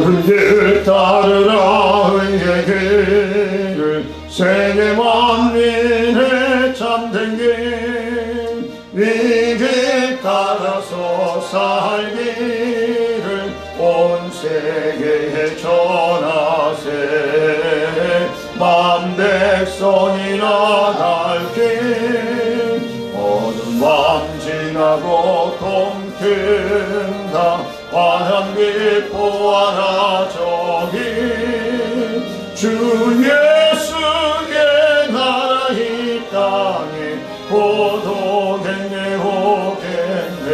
푸른 길 따르라 의의 길을 세계 만민의 참된 길 이 길 따라서 살기를 온 세계에 전하세 만 백성이 나갈 길 어두운 밤 지나고 동튼다 환한 기뻐하라 저기 주 예수의 나라 이 땅에 고독했네 오겠네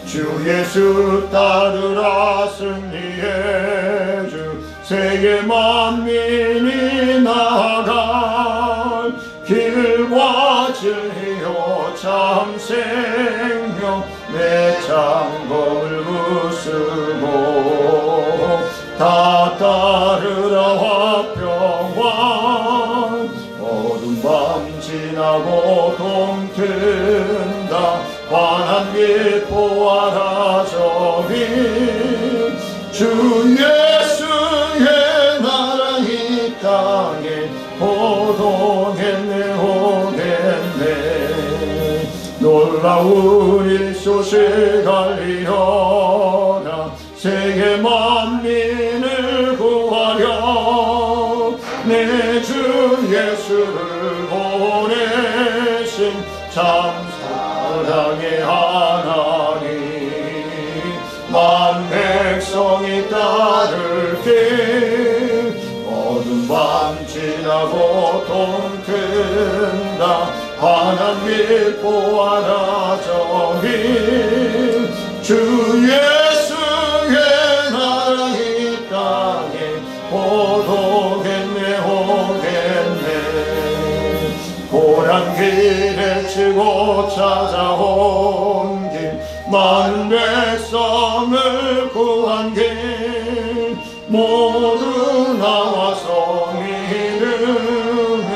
주 예수 따르라 승리의 주 세계 만민이 나아갈 길과 진리요 참 생명 내 창검을 부수고 다 따르라 화평왕 어두운 밤 지나고 동튼다 환한 기뻐하라 저기 주 예수의 나라 이 땅에 호동했네 오겠네 놀라운 이 소식 알리려나 세계 만민을 구하려 내 주 예수를 보내신 참 사랑의 하나님 만 백성이 따를 길 어두운 밤 지나고 동튼다 환한 기뻐하라 저기 주 예수의 나라 이 땅에 고독했네 오겠네 고난 길에 치고 찾아온 길 많은 백성을 구한 길 모두 나와서 믿으면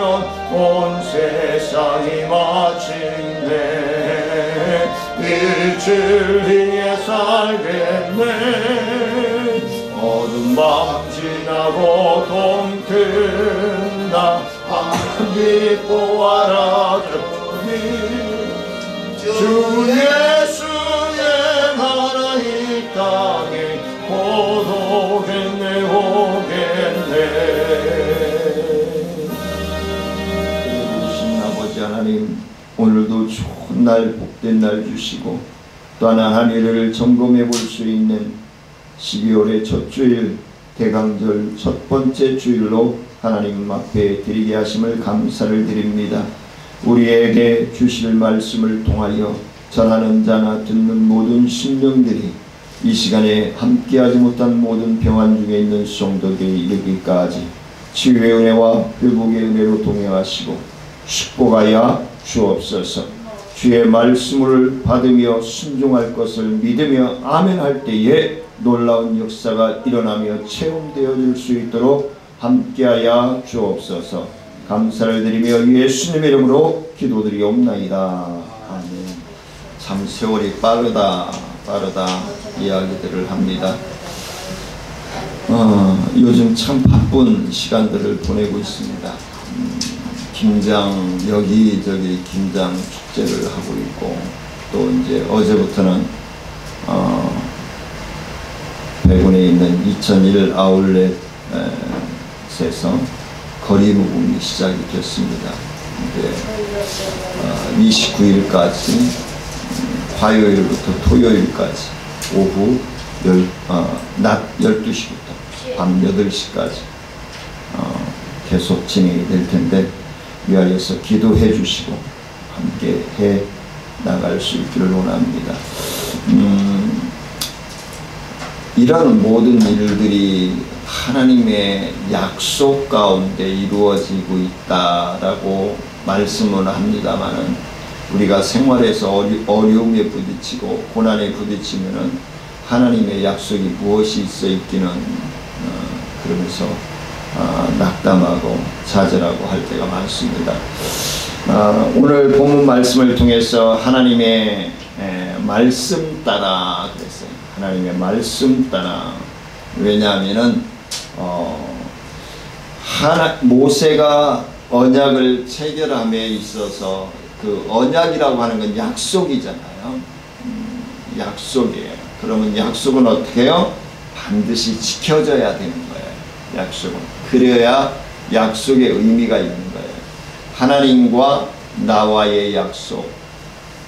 온 세상이 마침내 이 진리에 살겠네 어두운 밤 지나고 동튼다 기뻐하라 저기 주 예수의 나라 이 땅에 고독했네 오겠네 우신 아버지 하나님 오늘도 좋은 날 복된 날 주시고 또한 한 일을 점검해 볼 수 있는 12월의 첫 주일 대강절 첫 번째 주일로 하나님 앞에 드리게 하심을 감사를 드립니다. 우리에게 주실 말씀을 통하여 전하는 자나 듣는 모든 심령들이 이 시간에 함께하지 못한 모든 평안 중에 있는 성도들이 이르기까지 치유의 은혜와 회복의 은혜로 동행하시고 축복하여 주옵소서. 주의 말씀을 받으며 순종할 것을 믿으며 아멘 할 때에 놀라운 역사가 일어나며 체험되어질 수 있도록 함께하여 주옵소서. 감사를 드리며 예수님의 이름으로 기도드리옵나이다. 아멘. 참 세월이 빠르다 이야기들을 합니다. 요즘 참 바쁜 시간들을 보내고 있습니다. 김장 여기저기 김장 축제를 하고 있고 또 이제 어제부터는 백운에 있는 2001 아울렛에서 거리 모금이 시작이 됐습니다. 이제 29일까지 화요일부터 토요일까지 오후 낮 12시부터 밤 8시까지 계속 진행이 될 텐데 위하여서 기도해 주시고 함께 해 나갈 수 있기를 원합니다. 이런 모든 일들이 하나님의 약속 가운데 이루어지고 있다라고 말씀을 합니다마는 우리가 생활에서 어려움에 부딪히고 고난에 부딪히면은 하나님의 약속이 무엇이 있어 있기는 그러면서 낙담하고 좌절하고 할 때가 많습니다. 오늘 본문 말씀을 통해서 하나님의 말씀 따라 그랬어요. 하나님의 말씀 따라 왜냐하면은 모세가 언약을 체결함에 있어서 그 언약이라고 하는 건 약속이잖아요. 약속이에요. 그러면 약속은 어떻게 해요? 반드시 지켜져야 되는 거예요. 약속은. 그래야 약속의 의미가 있는 거예요. 하나님과 나와의 약속.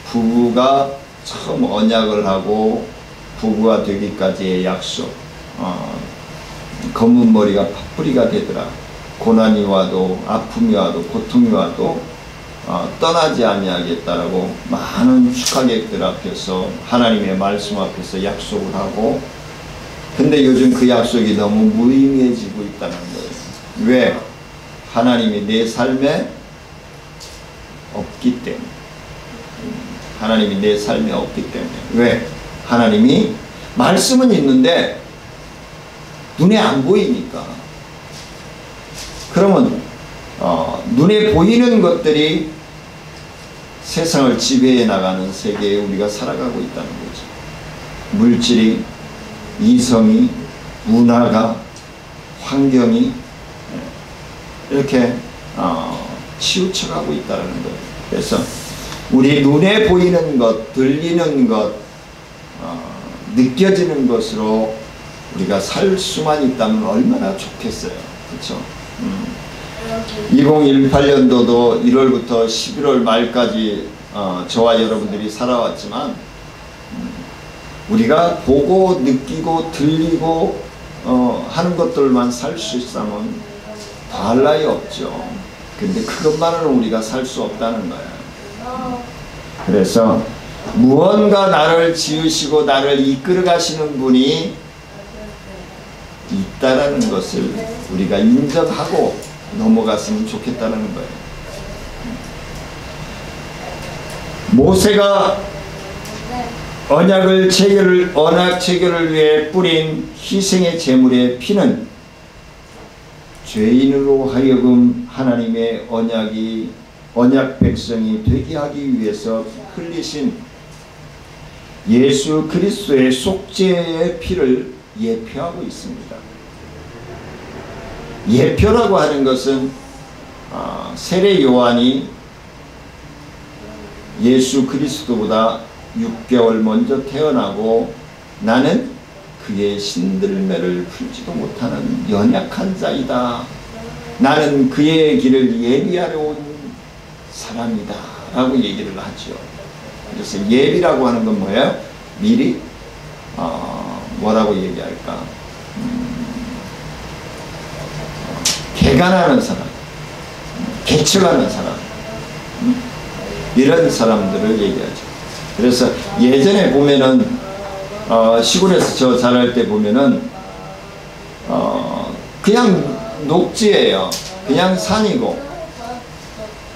부부가 처음 언약을 하고 부부가 되기까지의 약속. 검은 머리가 팥뿌리가 되더라. 고난이 와도 아픔이 와도 고통이 와도 떠나지 아니하겠다라고 많은 축하객들 앞에서 하나님의 말씀 앞에서 약속을 하고, 근데 요즘 그 약속이 너무 무의미해지고 있다는 거예요. 왜? 하나님이 내 삶에 없기 때문에. 하나님이 내 삶에 없기 때문에. 왜? 하나님이 말씀은 있는데 눈에 안 보이니까. 그러면 눈에 보이는 것들이 세상을 지배해 나가는 세계에 우리가 살아가고 있다는 거죠. 물질이, 이성이, 문화가, 환경이 이렇게 치우쳐가고 있다는 거예요. 그래서 우리 눈에 보이는 것, 들리는 것, 느껴지는 것으로 우리가 살 수만 있다면 얼마나 좋겠어요. 그렇죠? 2018년도도 1월부터 11월 말까지 저와 여러분들이 살아왔지만 우리가 보고 느끼고 들리고 하는 것들만 살 수 있다면 더할 나위 없죠. 근데 그것만으로는 우리가 살 수 없다는 거예요. 그래서 무언가 나를 지으시고 나를 이끌어 가시는 분이 있다라는 것을 우리가 인정하고 넘어갔으면 좋겠다는 거예요. 모세가 언약 체결을 위해 뿌린 희생의 제물의 피는 죄인으로 하여금 하나님의 언약 백성이 되게 하기 위해서 흘리신 예수 그리스도의 속죄의 피를 예표하고 있습니다. 예표라고 하는 것은 세례 요한이 예수 그리스도보다 6개월 먼저 태어나고 나는 그의 신들매를 풀지도 못하는 연약한 자이다. 나는 그의 길을 예비하러 온 사람이다 라고 얘기를 하죠. 그래서 예비라고 하는 건 뭐예요? 미리 뭐라고 얘기할까? 개간하는 사람, 개척하는 사람, 이런 사람들을 얘기하죠. 그래서 예전에 보면은 시골에서 저 자랄 때 보면은 그냥 녹지예요. 그냥 산이고.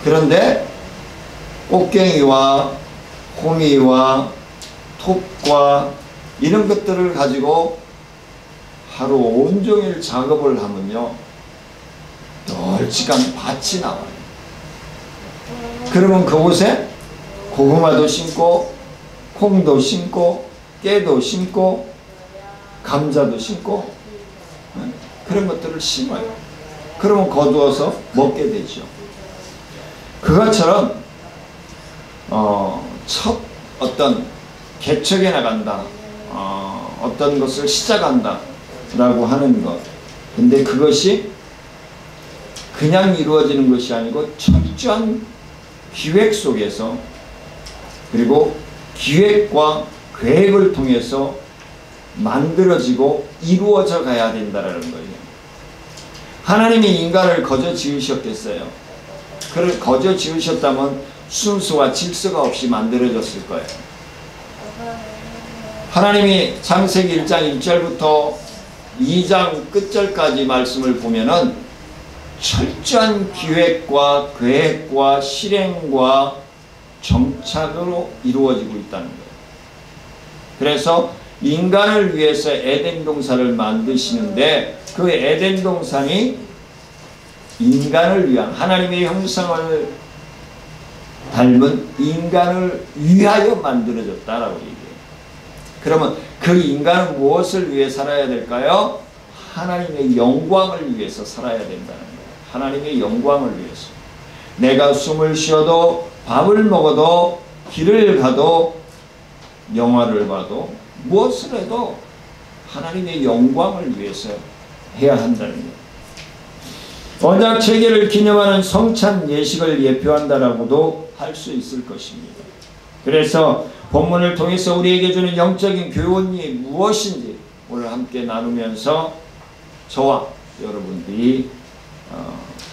그런데 꽃갱이와 호미와 톱과 이런 것들을 가지고 하루 온종일 작업을 하면요 널찍한 밭이 나와요. 그러면 그곳에 고구마도 심고 콩도 심고 깨도 심고 감자도 심고 그런 것들을 심어요. 그러면 거두어서 먹게 되죠. 그것처럼 첫 어떤 개척해 나간다, 어떤 것을 시작한다 라고 하는 것. 근데 그것이 그냥 이루어지는 것이 아니고 철저한 기획 속에서, 그리고 기획과 계획을 통해서 만들어지고 이루어져 가야 된다는 거예요. 하나님이 인간을 거저 지으셨겠어요? 그를 거저 지으셨다면 순수와 질서가 없이 만들어졌을 거예요. 하나님이 창세기 1장 1절부터 2장 끝절까지 말씀을 보면은 철저한 기획과 계획과 실행과 정착으로 이루어지고 있다는 거예요. 그래서 인간을 위해서 에덴 동산을 만드시는데 그 에덴 동산이 인간을 위한, 하나님의 형상을 닮은 인간을 위하여 만들어졌다라고 얘기해요. 그러면 그 인간은 무엇을 위해 살아야 될까요? 하나님의 영광을 위해서 살아야 된다는 거예요. 하나님의 영광을 위해서. 내가 숨을 쉬어도 밥을 먹어도 길을 가도 영화를 봐도 무엇을 해도 하나님의 영광을 위해서 해야 한다는 거예요. 언약 체계를 기념하는 성찬 예식을 예표한다라고도 할 수 있을 것입니다. 그래서 본문을 통해서 우리에게 주는 영적인 교훈이 무엇인지 오늘 함께 나누면서 저와 여러분들이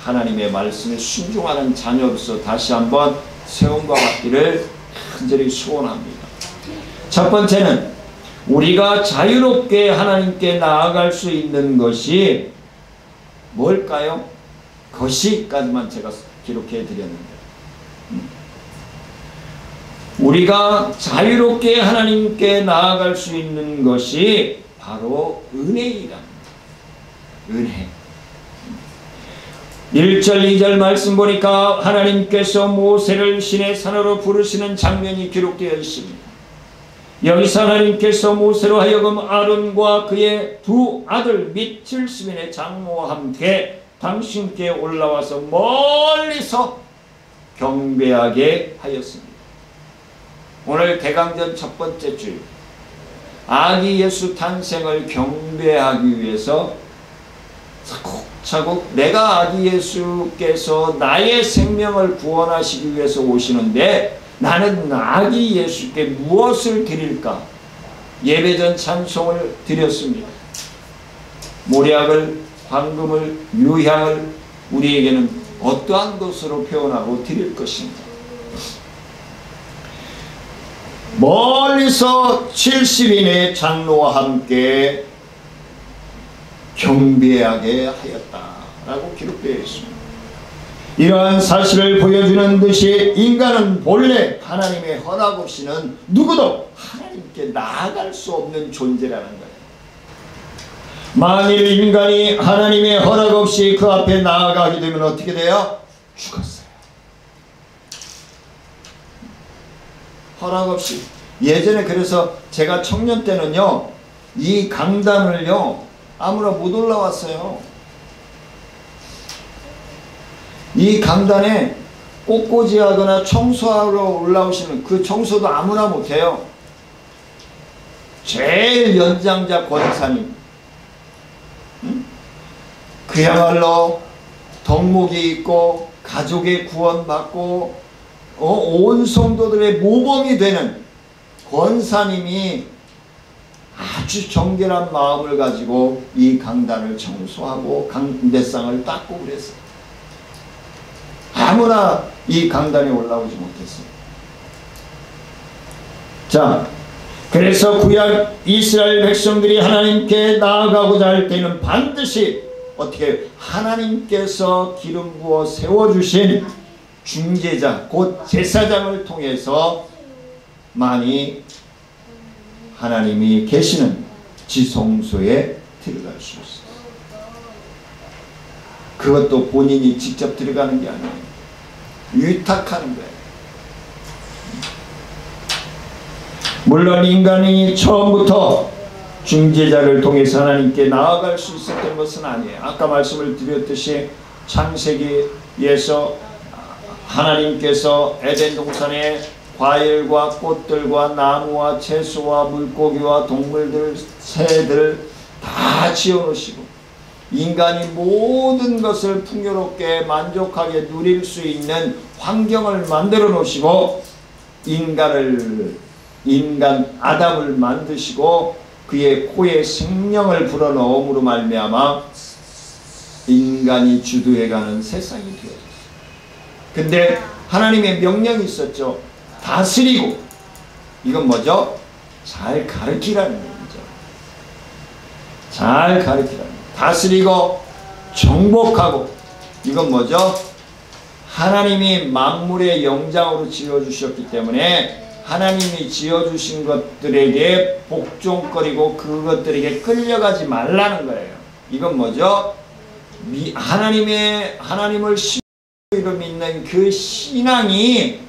하나님의 말씀에 순종하는 자녀로서 다시 한번 세움과 받기를 간절히 소원합니다. 첫 번째는 우리가 자유롭게 하나님께 나아갈 수 있는 것이 뭘까요? 것이까지만 제가 기록해 드렸는데, 우리가 자유롭게 하나님께 나아갈 수 있는 것이 바로 은혜이랍니다. 은혜. 1절 2절 말씀 보니까 하나님께서 모세를 신의 산으로 부르시는 장면이 기록되어 있습니다. 여기서 하나님께서 모세로 하여금 아론과 그의 두 아들 및 70인의 장로와 함께 당신께 올라와서 멀리서 경배하게 하였습니다. 오늘 대강전 첫 번째 주일, 아기 예수 탄생을 경배하기 위해서 차곡차곡 내가 아기 예수께서 나의 생명을 구원하시기 위해서 오시는데 나는 아기 예수께 무엇을 드릴까? 예배전 찬송을 드렸습니다. 모략을, 황금을, 유향을 우리에게는 어떠한 것으로 표현하고 드릴 것인가? 멀리서 70인의 장로와 함께 경배하게 하였다라고 기록되어 있습니다. 이러한 사실을 보여주는 듯이 인간은 본래 하나님의 허락 없이는 누구도 하나님께 나아갈 수 없는 존재라는 거예요. 만일 인간이 하나님의 허락 없이 그 앞에 나아가게 되면 어떻게 돼요? 죽었어요. 허락 없이. 예전에 그래서 제가 청년 때는요, 이 강단을요 아무나 못 올라왔어요. 이 강단에 꽃꽂이하거나 청소하러 올라오시는 그 청소도 아무나 못해요. 제일 연장자 권사님, 그야말로 덕목이 있고 가족의 구원받고 온 성도들의 모범이 되는 권사님이 아주 정결한 마음을 가지고 이 강단을 청소하고 강대상을 닦고 그랬어요. 아무나 이 강단에 올라오지 못했어요. 자, 그래서 구약 이스라엘 백성들이 하나님께 나아가고자 할 때는 반드시 어떻게 하나님께서 기름 부어 세워주신 중재자 곧 제사장을 통해서 많이 하나님이 계시는 지성소에 들어갈 수 있어요. 그것도 본인이 직접 들어가는 게 아니에요. 위탁하는 거예요. 물론 인간이 처음부터 중재자를 통해서 하나님께 나아갈 수 있었던 것은 아니에요. 아까 말씀을 드렸듯이 창세기에서 하나님께서 에덴 동산에 과일과 꽃들과 나무와 채소와 물고기와 동물들, 새들 다 지어놓으시고 인간이 모든 것을 풍요롭게 만족하게 누릴 수 있는 환경을 만들어 놓으시고 인간 아담을 만드시고 그의 코에 생명을 불어넣음으로 말미암아 인간이 주도해가는 세상이 되어졌어요. 근데 하나님의 명령이 있었죠. 다스리고, 이건 뭐죠? 잘 가르치라는 얘기죠. 잘 가르치라는 얘기. 다스리고 정복하고, 이건 뭐죠? 하나님이 만물의 영장으로 지어주셨기 때문에 하나님이 지어주신 것들에게 복종거리고 그것들에게 끌려가지 말라는 거예요. 이건 뭐죠? 하나님을 신으로 믿는 그 신앙이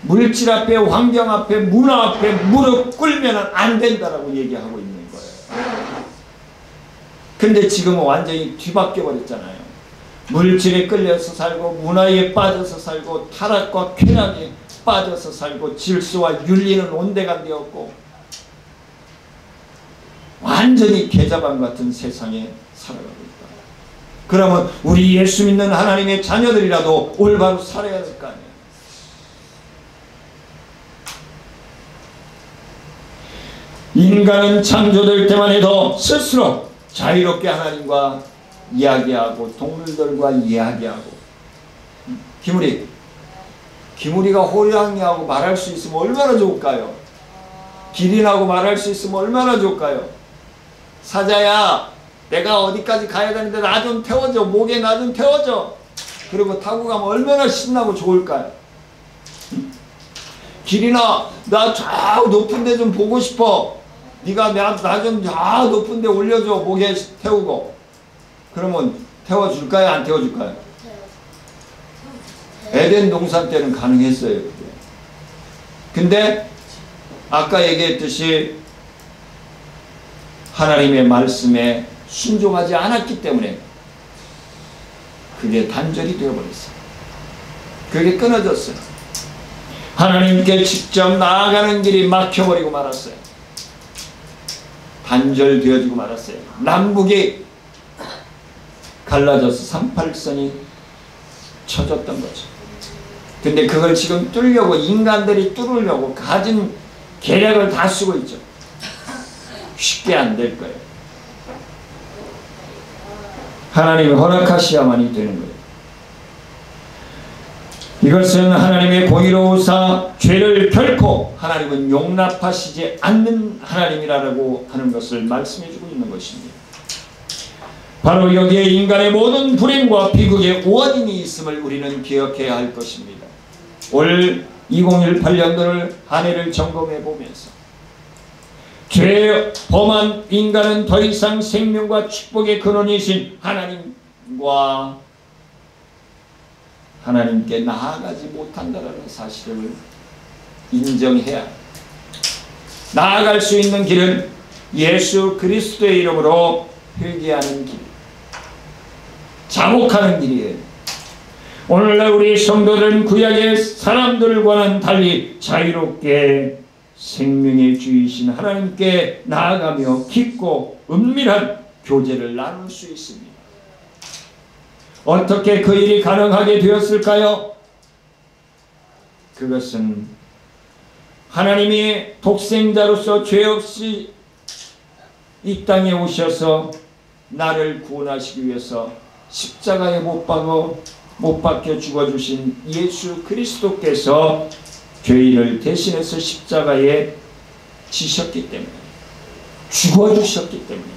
물질 앞에, 환경 앞에, 문화 앞에 무릎 꿇으면 안 된다라고 얘기하고 있는 거예요. 근데 지금은 완전히 뒤바뀌어 버렸잖아요. 물질에 끌려서 살고 문화에 빠져서 살고 타락과 쾌락에 빠져서 살고 질서와 윤리는 온데가 되었고 완전히 계좌방 같은 세상에 살아가고 있다. 그러면 우리 예수 믿는 하나님의 자녀들이라도 올바로 살아야 될 거 아니에요. 인간은 창조될 때만 해도 스스로 자유롭게 하나님과 이야기하고 동물들과 이야기하고 기무리가 호랑이하고 말할 수 있으면 얼마나 좋을까요? 기린하고 말할 수 있으면 얼마나 좋을까요? 사자야, 내가 어디까지 가야 되는데 나 좀 태워줘. 목에 나 좀 태워줘. 그리고 타고 가면 얼마나 신나고 좋을까요? 기린아, 나 저 높은 데 좀 보고 싶어. 네가 나 좀 저 높은 데 올려줘. 목에 태우고. 그러면 태워줄까요? 안 태워줄까요? 에덴 동산 때는 가능했어요. 그게. 근데 아까 얘기했듯이 하나님의 말씀에 순종하지 않았기 때문에 그게 단절이 되어버렸어요. 그게 끊어졌어요. 하나님께 직접 나아가는 길이 막혀버리고 말았어요. 단절되어지고 말았어요. 남북이 갈라져서 38선이 쳐졌던 거죠. 근데 그걸 지금 뚫려고 인간들이 뚫으려고 가진 계략을 다 쓰고 있죠. 쉽게 안 될 거예요. 하나님이 허락하셔야만이 되는 거예요. 이것은 하나님의 공의로우사 죄를 결코 하나님은 용납하시지 않는 하나님이라고 하는 것을 말씀해 주고 있는 것입니다. 바로 여기에 인간의 모든 불행과 비극의 원인이 있음을 우리는 기억해야 할 것입니다. 올 2018년도를 한 해를 점검해 보면서 죄 범한 인간은 더 이상 생명과 축복의 근원이신 하나님께 나아가지 못한다는 사실을 인정해야 나아갈 수 있는 길은 예수 그리스도의 이름으로 회개하는 길, 자복하는 길이에요. 오늘날 우리 성도들은 구약의 사람들과는 달리 자유롭게 생명의 주이신 하나님께 나아가며 깊고 은밀한 교제를 나눌 수 있습니다. 어떻게 그 일이 가능하게 되었을까요? 그것은 하나님이 독생자로서 죄 없이 이 땅에 오셔서 나를 구원하시기 위해서 십자가에 못 박혀 죽어주신 예수 그리스도께서 죄인을 대신해서 십자가에 지셨기 때문에, 죽어주셨기 때문에,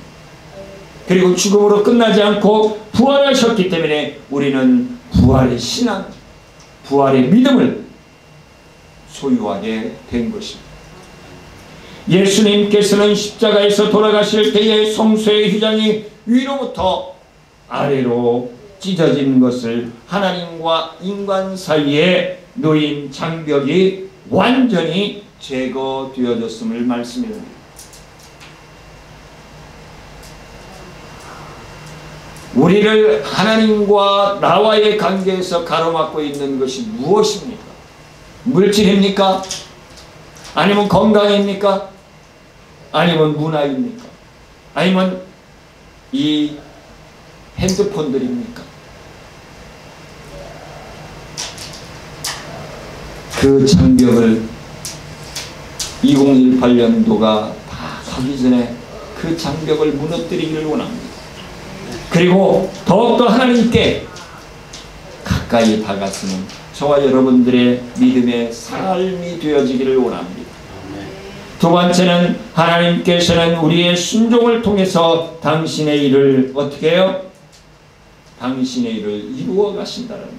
그리고 죽음으로 끝나지 않고 부활하셨기 때문에 우리는 부활의 신앙, 부활의 믿음을 소유하게 된 것입니다. 예수님께서는 십자가에서 돌아가실 때에 성소의 휘장이 위로부터 아래로 찢어진 것을 하나님과 인간 사이에 놓인 장벽이 완전히 제거되어졌음을 말씀합니다. 우리를 하나님과 나와의 관계에서 가로막고 있는 것이 무엇입니까? 물질입니까? 아니면 건강입니까? 아니면 문화입니까? 아니면 이 핸드폰들입니까? 그 장벽을 2018년도가 다 가기 전에 그 장벽을 무너뜨리기를 원합니다. 그리고 더욱더 하나님께 가까이 다가서는 저와 여러분들의 믿음의 삶이 되어지기를 원합니다. 두 번째는 하나님께서는 우리의 순종을 통해서 당신의 일을 어떻게 해요? 당신의 일을 이루어 가신다는 것.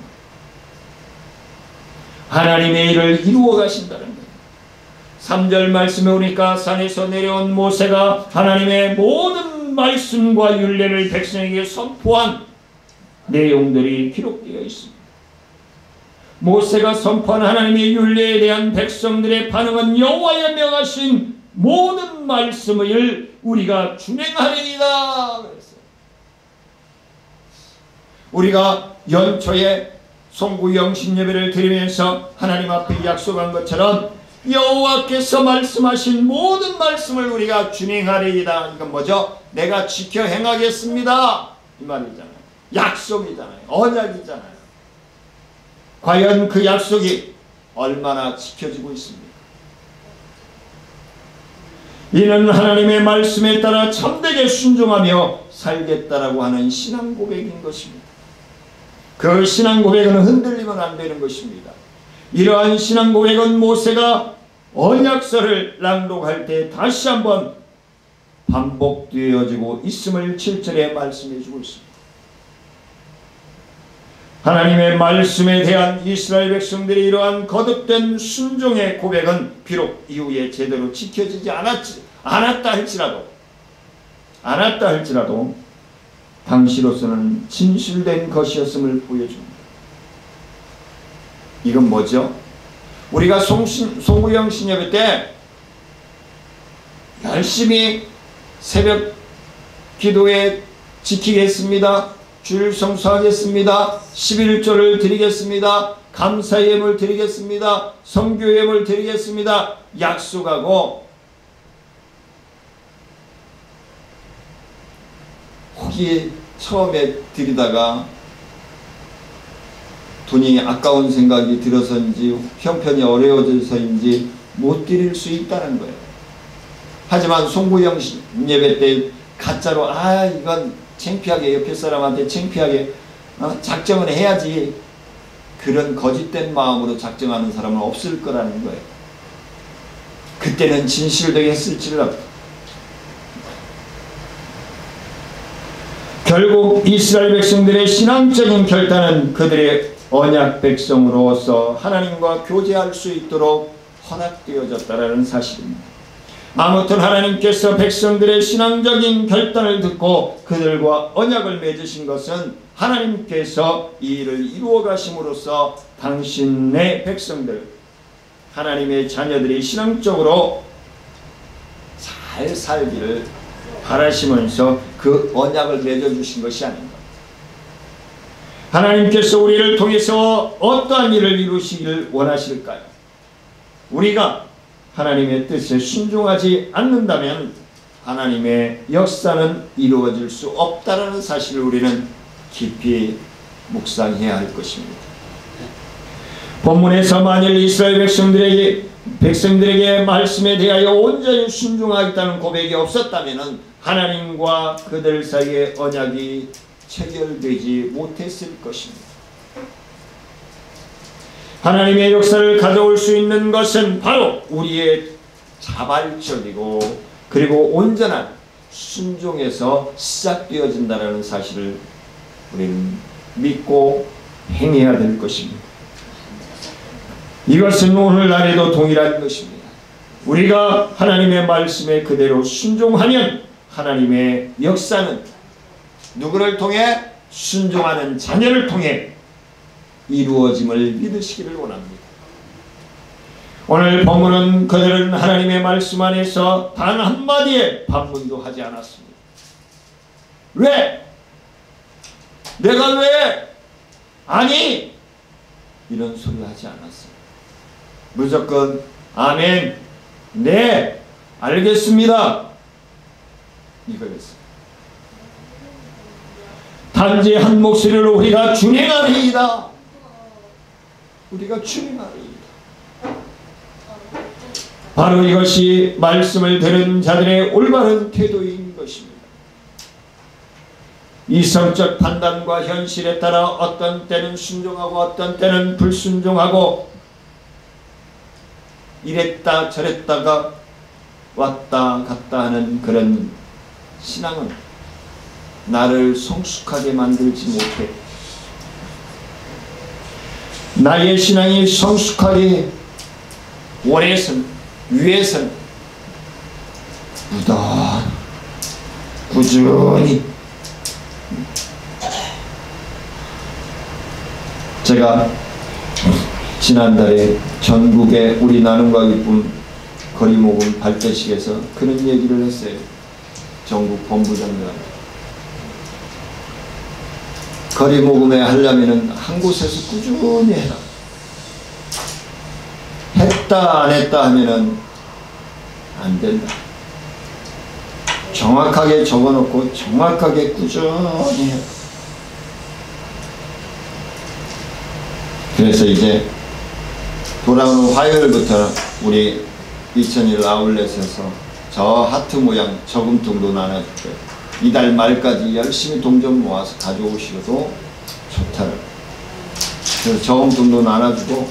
하나님의 일을 이루어 가신다는 것. 3절 말씀에 오니까 산에서 내려온 모세가 하나님의 모든 말씀과 율례를 백성에게 선포한 내용들이 기록되어 있습니다. 모세가 선포한 하나님의 율례에 대한 백성들의 반응은 여호와의 명하신 모든 말씀을 우리가 준행하리이다. 그랬어요. 우리가 연초에 송구 영신 예배를 드리면서 하나님 앞에 약속한 것처럼 여호와께서 말씀하신 모든 말씀을 우리가 준행하리이다. 이건 뭐죠? 내가 지켜 행하겠습니다. 이 말이잖아요. 약속이잖아요. 언약이잖아요. 과연 그 약속이 얼마나 지켜지고 있습니까? 이는 하나님의 말씀에 따라 참되게 순종하며 살겠다라고 하는 신앙 고백인 것입니다. 그 신앙 고백은 흔들리면 안 되는 것입니다. 이러한 신앙 고백은 모세가 언약서를 낭독할 때 다시 한번 반복되어지고 있음을 7절에 말씀해 주고 있습니다. 하나님의 말씀에 대한 이스라엘 백성들이 이러한 거듭된 순종의 고백은 비록 이후에 제대로 지켜지지 않았다 할지라도 당시로서는 진실된 것이었음을 보여줍니다. 이건 뭐죠? 우리가 송구영신 예배 때 열심히 새벽 기도에 지키겠습니다. 주일 성수하겠습니다. 11조를 드리겠습니다. 감사예물 드리겠습니다. 성교예물 드리겠습니다. 약속하고 혹이 처음에 드리다가 돈이 아까운 생각이 들어서인지 형편이 어려워져서인지 못 드릴 수 있다는 거예요. 하지만 송구영신 예배 때 가짜로 이건 창피하게 옆에 사람한테 창피하게 작정을 해야지, 그런 거짓된 마음으로 작정하는 사람은 없을 거라는 거예요. 그때는 진실되게 했을지라도 결국 이스라엘 백성들의 신앙적인 결단은 그들의 언약 백성으로서 하나님과 교제할 수 있도록 허락되어졌다라는 사실입니다. 아무튼 하나님께서 백성들의 신앙적인 결단을 듣고 그들과 언약을 맺으신 것은 하나님께서 이 일을 이루어 가심으로써 당신의 백성들, 하나님의 자녀들이 신앙적으로 잘 살기를 바라시면서 그 언약을 맺어주신 것이 아닌가. 하나님께서 우리를 통해서 어떠한 일을 이루시기를 원하실까요? 우리가 하나님의 뜻에 순종하지 않는다면 하나님의 역사는 이루어질 수 없다라는 사실을 우리는 깊이 묵상해야 할 것입니다. 본문에서 만일 이스라엘 백성들에게 말씀에 대하여 온전히 순종하겠다는 고백이 없었다면 하나님과 그들 사이의 언약이 체결되지 못했을 것입니다. 하나님의 역사를 가져올 수 있는 것은 바로 우리의 자발적이고 그리고 온전한 순종에서 시작되어진다는 사실을 우리는 믿고 행해야 될 것입니다. 이것은 오늘날에도 동일한 것입니다. 우리가 하나님의 말씀에 그대로 순종하면 하나님의 역사는 누구를 통해? 순종하는 자녀를 통해 이루어짐을 믿으시기를 원합니다. 오늘 본문은 그들은 하나님의 말씀 안에서 단 한마디의 반문도 하지 않았습니다. 왜? 내가 왜? 아니! 이런 소리 하지 않았어요. 무조건 아멘, 네, 알겠습니다, 이거였어요. 단지 한 목소리로 우리가 준행하리이다. 우리가 준행하리이다. 바로 이것이 말씀을 들은 자들의 올바른 태도인 것입니다. 이성적 판단과 현실에 따라 어떤 때는 순종하고 어떤 때는 불순종하고 이랬다 저랬다가 왔다 갔다 하는 그런 신앙은 나를 성숙하게 만들지 못해. 나의 신앙이 성숙하게 오래선 위해선 꾸준히 제가 지난달에 전국의 우리 나눔과 기쁨 거리모금 발대식에서 그런 얘기를 했어요. 전국 본부장들한테. 거리 모금회 하려면은 한 곳에서 꾸준히 해라. 했다 안 했다 하면은 안 된다. 정확하게 적어놓고 정확하게 꾸준히 해라. 그래서 이제 돌아오는 화요일부터 우리 2001 아울렛에서 저 하트 모양 저금통도 나눠줄 거예요. 이달 말까지 열심히 돈 좀 모아서 가져오셔도 좋다는. 그래서 저금통도 나눠주고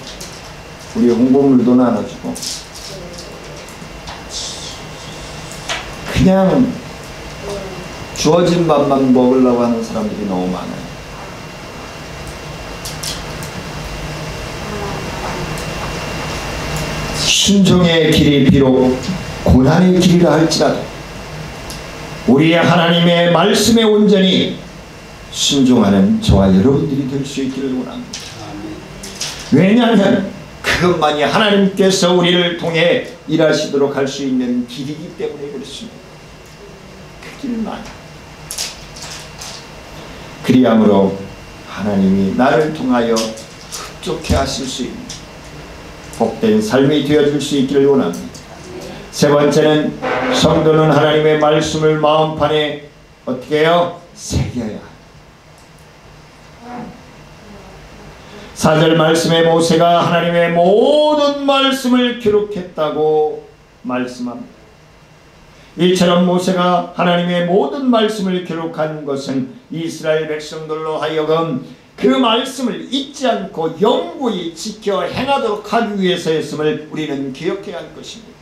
우리 홍보물도 나눠주고 그냥 주어진 밥만 먹으려고 하는 사람들이 너무 많아요. 순종의 길이 비록 고난의 길이라 할지라도 우리의 하나님의 말씀에 온전히 순종하는 저와 여러분들이 될 수 있기를 원합니다. 왜냐하면 그것만이 하나님께서 우리를 통해 일하시도록 할 수 있는 길이기 때문에 그렇습니다. 그 길만. 그리함으로 하나님이 나를 통하여 흡족해 하실 수 있는 복된 삶이 되어줄 수 있기를 원합니다. 세 번째는 성도는 하나님의 말씀을 마음판에 어떻게 해요? 새겨야 해요. 4절 말씀에 모세가 하나님의 모든 말씀을 기록했다고 말씀합니다. 이처럼 모세가 하나님의 모든 말씀을 기록한 것은 이스라엘 백성들로 하여금 그 말씀을 잊지 않고 영구히 지켜 행하도록 하기 위해서였음을 우리는 기억해야 할 것입니다.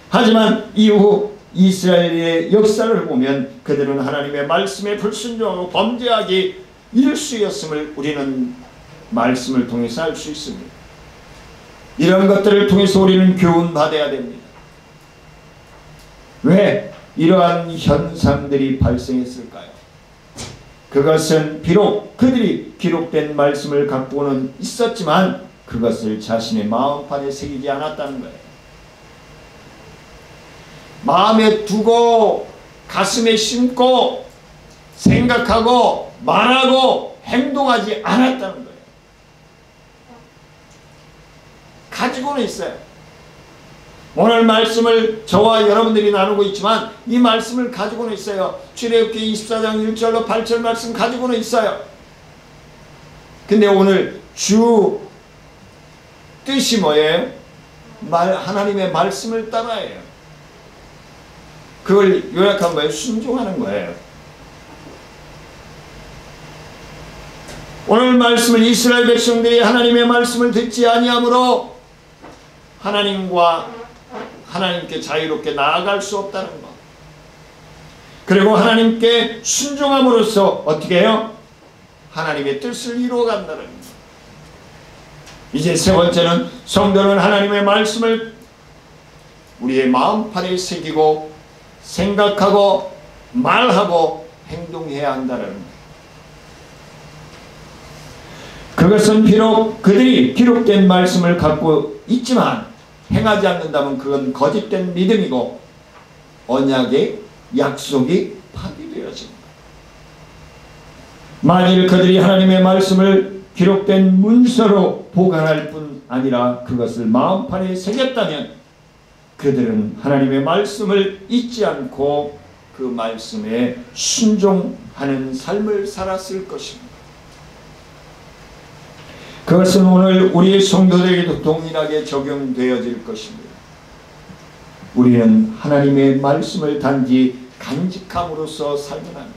하지만 이후 이스라엘의 역사를 보면 그들은 하나님의 말씀에 불순종하고 범죄하기 일수였음을 우리는 말씀을 통해서 알 수 있습니다. 이런 것들을 통해서 우리는 교훈받아야 됩니다. 왜 이러한 현상들이 발생했을까요? 그것은 비록 그들이 기록된 말씀을 갖고는 있었지만 그것을 자신의 마음판에 새기지 않았다는 거예요. 마음에 두고 가슴에 심고 생각하고 말하고 행동하지 않았다는 거예요. 가지고는 있어요. 오늘 말씀을 저와 여러분들이 나누고 있지만 이 말씀을 가지고는 있어요. 출애굽기 24장 1절로 8절 말씀 가지고는 있어요. 근데 오늘 주 뜻이 뭐예요? 하나님의 말씀을 따라해요. 그걸 요약하면 뭐예요? 순종하는 거예요. 오늘 말씀을 이스라엘 백성들이 하나님의 말씀을 듣지 아니하므로 하나님께 자유롭게 나아갈 수 없다는 것. 그리고 하나님께 순종함으로써 어떻게 해요? 하나님의 뜻을 이루어간다는 것. 이제 세 번째는 성도는 하나님의 말씀을 우리의 마음판에 새기고 생각하고 말하고 행동해야 한다는 것. 그것은 비록 그들이 기록된 말씀을 갖고 있지만 행하지 않는다면 그건 거짓된 믿음이고 언약의 약속이 파기되어집니다. 만일 그들이 하나님의 말씀을 기록된 문서로 보관할 뿐 아니라 그것을 마음판에 새겼다면 그들은 하나님의 말씀을 잊지 않고 그 말씀에 순종하는 삶을 살았을 것입니다. 그것은 오늘 우리 성도들에게도 동일하게 적용되어질 것입니다. 우리는 하나님의 말씀을 단지 간직함으로써 살면 합니다.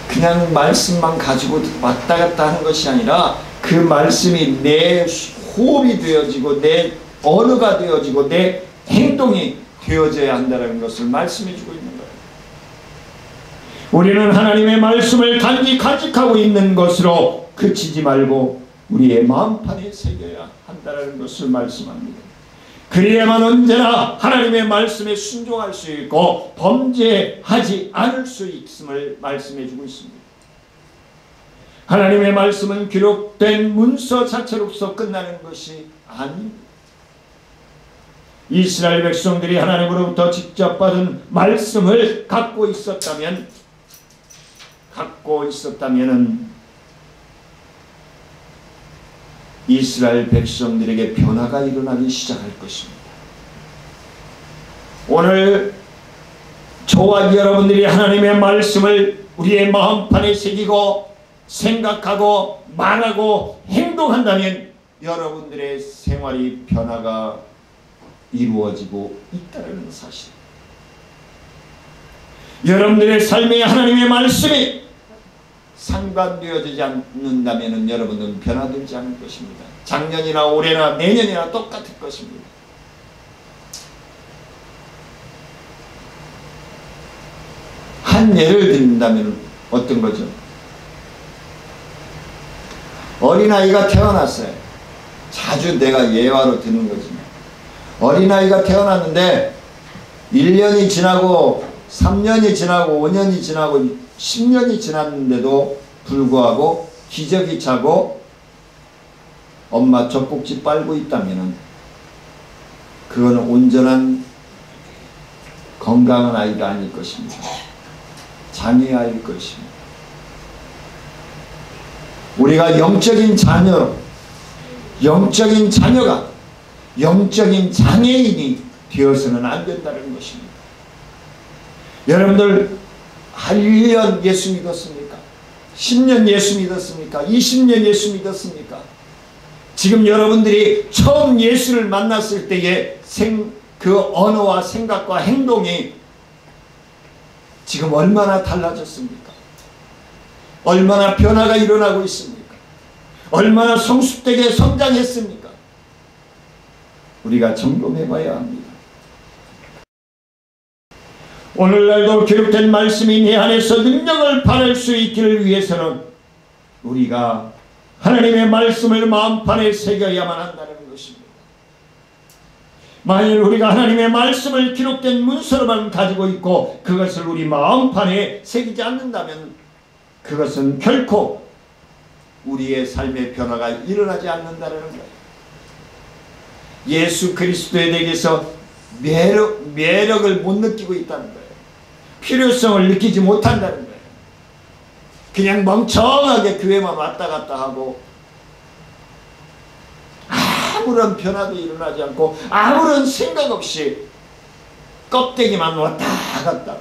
그냥 말씀만 가지고 왔다 갔다 하는 것이 아니라 그 말씀이 내 호흡이 되어지고 내 언어가 되어지고 내 행동이 되어져야 한다는 것을 말씀해 주고 있는 거예요. 우리는 하나님의 말씀을 단지 간직하고 있는 것으로 그치지 말고 우리의 마음판에 새겨야 한다는 것을 말씀합니다. 그래야만 언제나 하나님의 말씀에 순종할 수 있고 범죄하지 않을 수 있음을 말씀해 주고 있습니다. 하나님의 말씀은 기록된 문서 자체로서 끝나는 것이 아닙니다. 이스라엘 백성들이 하나님으로부터 직접 받은 말씀을 갖고 있었다면은 이스라엘 백성들에게 변화가 일어나기 시작할 것입니다. 오늘 저와 여러분들이 하나님의 말씀을 우리의 마음판에 새기고 생각하고 말하고 행동한다면 여러분들의 생활이 변화가 이루어지고 있다는 사실. 여러분들의 삶에 하나님의 말씀이 상관되어지지 않는다면 여러분은 변화되지 않을 것입니다. 작년이나 올해나 내년이나 똑같을 것입니다. 한 예를 든다면 어떤 거죠? 어린아이가 태어났어요. 자주 내가 예화로 드는 거지. 어린아이가 태어났는데 1년이 지나고 3년이 지나고 5년이 지나고 10년이 지났는데도 불구하고 기저귀 차고 엄마 젖꼭지 빨고 있다면 그건 온전한 건강한 아이가 아닐 것입니다. 장애아일 것입니다. 우리가 영적인 자녀가 영적인 장애인이 되어서는 안 된다는 것입니다. 여러분들 1년 예수 믿었습니까? 10년 예수 믿었습니까? 20년 예수 믿었습니까? 지금 여러분들이 처음 예수를 만났을 때의 그 언어와 생각과 행동이 지금 얼마나 달라졌습니까? 얼마나 변화가 일어나고 있습니까? 얼마나 성숙되게 성장했습니까? 우리가 점검해 봐야 합니다. 오늘날도 기록된 말씀이 내 안에서 능력을 발할 수 있기를 위해서는 우리가 하나님의 말씀을 마음판에 새겨야만 한다는 것입니다. 만일 우리가 하나님의 말씀을 기록된 문서로만 가지고 있고 그것을 우리 마음판에 새기지 않는다면 그것은 결코 우리의 삶의 변화가 일어나지 않는다는 거예요. 예수 그리스도에 대해서 매력을 못 느끼고 있다는 거예요. 필요성을 느끼지 못한다는 거예요. 그냥 멍청하게 교회만 왔다 갔다 하고 아무런 변화도 일어나지 않고 아무런 생각 없이 껍데기만 왔다 갔다.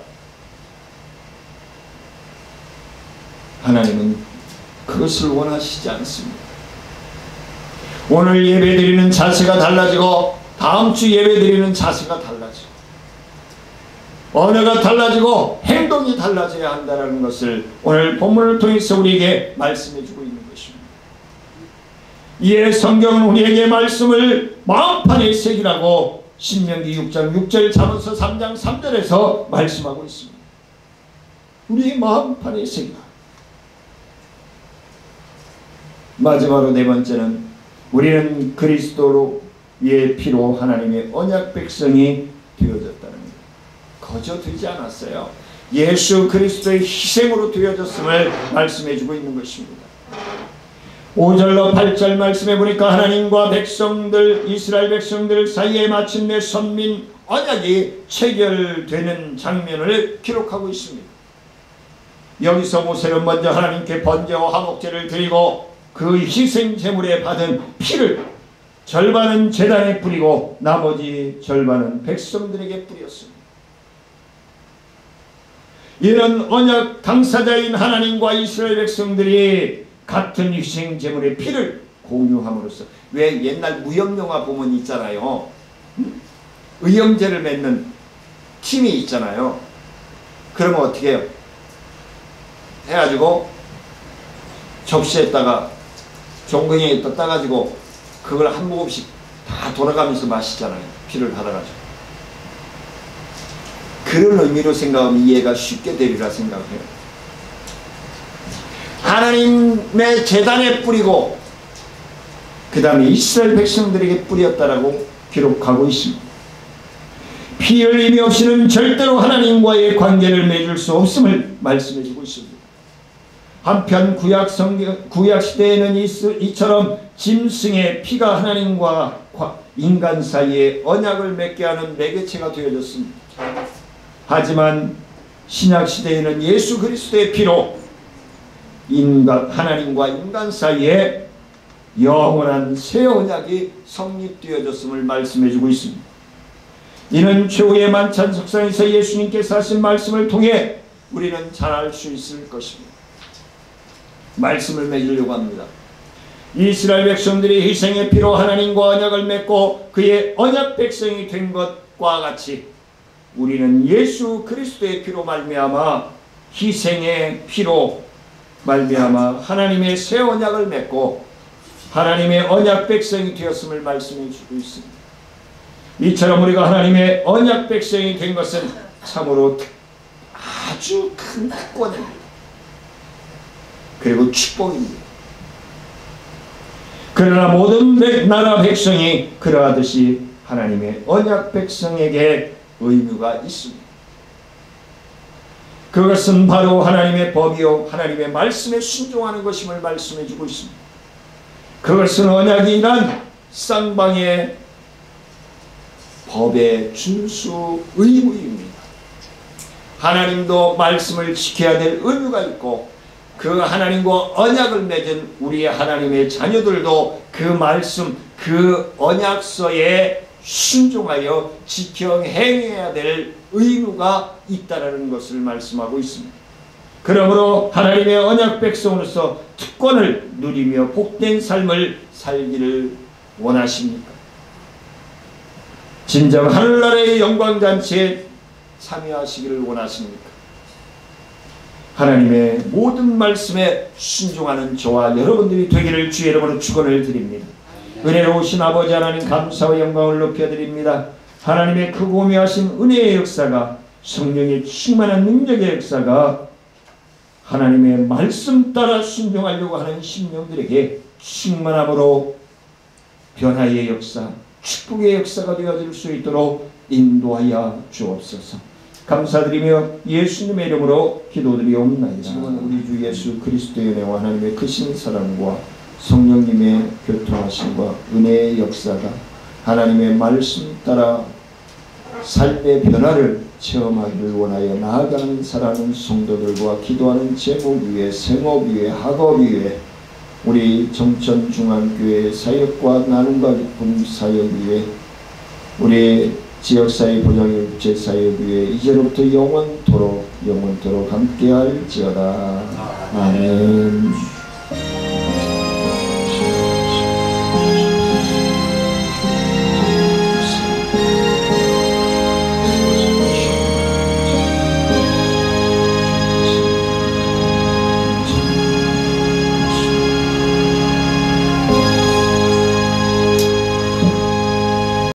하나님은 그것을 원하시지 않습니다. 오늘 예배드리는 자세가 달라지고 다음 주 예배드리는 자세가 달라지고 언어가 달라지고 행동이 달라져야 한다는 것을 오늘 본문을 통해서 우리에게 말씀해 주고 있는 것입니다. 이에 성경은 우리에게 말씀을 마음판에 새기라고 신명기 6장 6절 잠언서 3장 3절에서 말씀하고 있습니다. 우리의 마음판에 새기라. 마지막으로 네 번째는 우리는 그리스도의 피로 하나님의 언약 백성이 되어졌다는 것. 거저 되지 않았어요. 예수 그리스도의 희생으로 되어졌음을 말씀해 주고 있는 것입니다. 5절로 8절 말씀해 보니까 하나님과 백성들 이스라엘 백성들 사이에 마침내 선민 언약이 체결되는 장면을 기록하고 있습니다. 여기서 모세는 먼저 하나님께 번제와 화목제를 드리고 그 희생 제물에 받은 피를 절반은 제단에 뿌리고 나머지 절반은 백성들에게 뿌렸습니다. 이런 언약 당사자인 하나님과 이스라엘 백성들이 같은 희생 제물의 피를 공유함으로써, 왜 옛날 무협영화 보면 있잖아요. 의형제를 맺는 팀이 있잖아요. 그러면 어떻게 해요? 해가지고 접시에다가 종근이에다 따가지고 그걸 한 모금씩 다 돌아가면서 마시잖아요. 피를 받아가지고. 그런 의미로 생각하면 이해가 쉽게 되리라 생각해요. 하나님의 제단에 뿌리고 그 다음에 이스라엘 백성들에게 뿌렸다라고 기록하고 있습니다. 피 흘림이 없이는 절대로 하나님과의 관계를 맺을 수 없음을 말씀해 주고 있습니다. 한편 구약 시대에는 이처럼 짐승의 피가 하나님과 인간 사이에 언약을 맺게 하는 매개체가 되어졌습니다. 하지만 신약시대에는 예수 그리스도의 피로 하나님과 인간 사이에 영원한 새 언약이 성립되어졌음을 말씀해주고 있습니다. 이는 최후의 만찬 석상에서 예수님께서 하신 말씀을 통해 우리는 잘 알 수 있을 것입니다. 말씀을 맺으려고 합니다. 이스라엘 백성들이 희생의 피로 하나님과 언약을 맺고 그의 언약 백성이 된 것과 같이 우리는 예수 그리스도의 피로 말미암아 희생의 피로 말미암아 하나님의 새 언약을 맺고 하나님의 언약 백성이 되었음을 말씀해 주고 있습니다. 이처럼 우리가 하나님의 언약 백성이 된 것은 참으로 아주 큰 특권입니다. 그리고 축복입니다. 그러나 모든 나라 백성이 그러하듯이 하나님의 언약 백성에게 의무가 있습니다. 그것은 바로 하나님의 법이요 하나님의 말씀에 순종하는 것임을 말씀해 주고 있습니다. 그것은 언약이란 쌍방의 법의 준수 의무입니다. 하나님도 말씀을 지켜야 될 의무가 있고 그 하나님과 언약을 맺은 우리의 하나님의 자녀들도 그 말씀, 그 언약서에 순종하여 지켜 행해야 될 의무가 있다는 것을 말씀하고 있습니다. 그러므로 하나님의 언약 백성으로서 특권을 누리며 복된 삶을 살기를 원하십니까? 진정 하늘나라의 영광잔치에 참여하시기를 원하십니까? 하나님의 모든 말씀에 순종하는 저와 여러분들이 되기를 주의 이름으로 축원을 드립니다. 은혜로우신 아버지 하나님 감사와 영광을 높여드립니다. 하나님의 크고 미하신 은혜의 역사가 성령의 충만한 능력의 역사가 하나님의 말씀 따라 순종하려고 하는 심령들에게 충만함으로 변화의 역사, 축복의 역사가 되어질 수 있도록 인도하여 주옵소서. 감사드리며 예수님의 이름으로 기도드리옵나이다. 지금은 우리 주 예수 그리스도의 은혜와 하나님의 크신 사랑과 성령님의 교통하심과 은혜의 역사가 하나님의 말씀 따라 삶의 변화를 체험하기를 원하여 나아가는 사랑하는 성도들과 기도하는 제목 위에 생업 위에 학업 위에 우리 정천중앙교회 사역과 나눔과 기쁨 사역 위에 우리 지역사회 보장협체 사역 위에 이제로부터 영원토록 함께할지어다. 아멘.